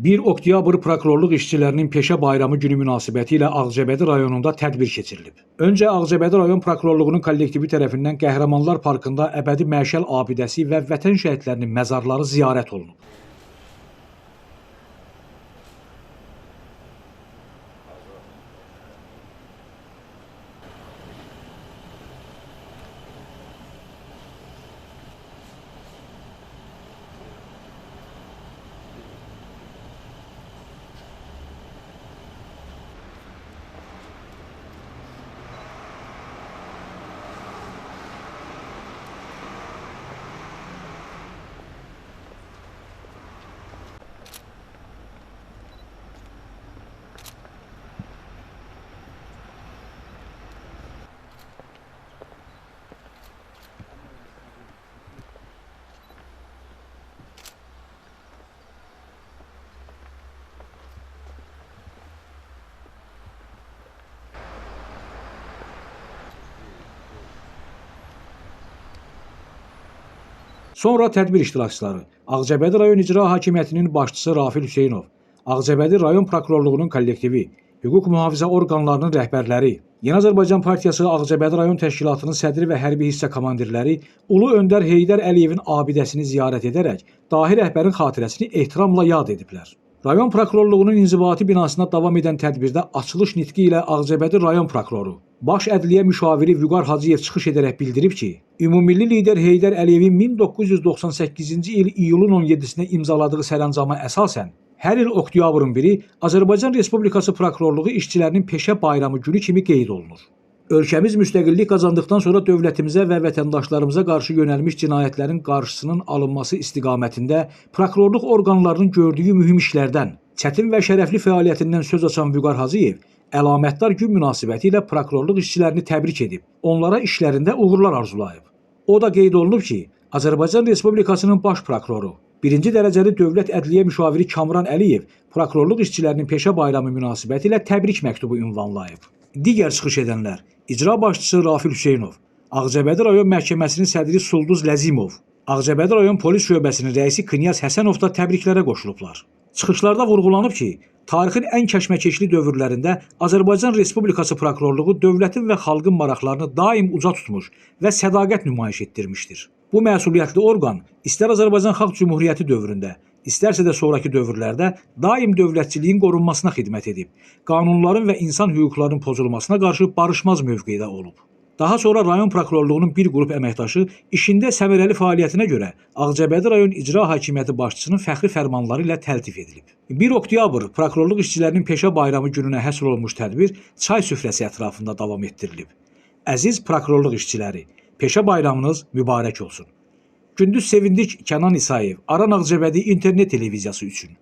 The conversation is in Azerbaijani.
1 oktyabr prokurorluq işçilərinin peşə bayramı günü münasibətilə Ağcabədi rayonunda tədbir keçirilib. Öncə Ağcabədi rayon prokurorluğunun kollektivi tərəfindən Qəhrəmanlar Parkında əbədi məşəl abidəsi və vətən şəhidlərinin məzarları ziyarət olunub. Sonra tədbir iştirakçıları Ağcabədi rayon icra hakimiyyətinin başçısı Rafil Hüseynov, Ağcabədi rayon prokurorluğunun kollektivi, hüquq mühafizə orqanlarının rəhbərləri, Yeni Azərbaycan Partiyası Ağcabədi rayon təşkilatının sədri və hərbi hissə komandirləri Ulu Öndər Heydər Əliyevin abidəsini ziyarət edərək dahi rəhbərin xatirəsini ehtiramla yad ediblər. Rayon prokurorluğunun inzibati binasında davam edən tədbirdə açılış nitqi ilə Ağcabədi rayon prokuroru, Baş Ədliyyə müşaviri Vüqar Hacıyev çıxış edərək bildirib ki, Ümumilli lider Heydər Əliyevin 1998-ci il iyulun 17-sinə imzaladığı sərəncama əsasən hər il oktyabrın 1-i Azərbaycan Respublikası prokurorluğu işçilərinin peşə bayramı günü kimi qeyd olunur. Ölkəmiz müstəqillik qazandıqdan sonra dövlətimizə və vətəndaşlarımıza qarşı yönəlmiş cinayətlərin qarşısının alınması istiqamətində prokurorluq orqanlarının gördüyü mühüm işlərdən, çətin və şərəfli fəaliyyətindən söz açan Vüqar Hacıyev əlamətdar gün münasibətilə prokurorluq işçilərini təbrik edib, onlara işlərində uğurlar arzulayıb. O da qeyd olunub ki, Azərbaycan Respublikasının baş prokuroru, 1-ci dərəcəli dövlət ədliyyə müşaviri Kamran Əliyev prokurorluq işçilərinin peşə bayramı münasibətilə təbrik məktubu ünvanlayıb. Digər çıxış edənlər icra başçısı Rafil Hüseynov, Ağcabədi rayon məhkəməsinin sədri Sulduz Ləzimov, Ağcabədi rayon polis şöbəsinin rəisi Knyaz Həsənov da təbriklərə qoşulublar. Çıxışlarda vurğulanıb ki, tarixin ən kəşməkeşli dövrlərində Azərbaycan Respublikası prokurorluğu dövlətin və xalqın maraqlarını daim uca tutmuş və sədaqət nümayiş etdirmişdir. Bu məsuliyyətli orqan istər Azərbaycan Xalq Cümhuriyyəti dövründə, istərsə də sonraki dövrlərdə daim dövlətçiliyin qorunmasına xidmət edib, qanunların və insan hüquqlarının pozulmasına qarşı barışmaz mövqedə olub. Daha sonra rayon prokurorluğunun bir qrup əməkdaşı işində səmərəli fəaliyyətinə görə Ağcabədi rayon icra hakimiyyəti başçısının fəxri fərmanları ilə təltif edilib. 1 oktyabr prokurorluq işçilərinin peşə bayramı gününə həsr olunmuş tədbir çay süfrəsi ətrafında davam etdirilib. Əziz prokurorluq işçiləri, peşə bayramınız mübarək olsun. Gündüz sevindik Kənan İsayev, Aran Ağcabədi internet televiziyası üçün.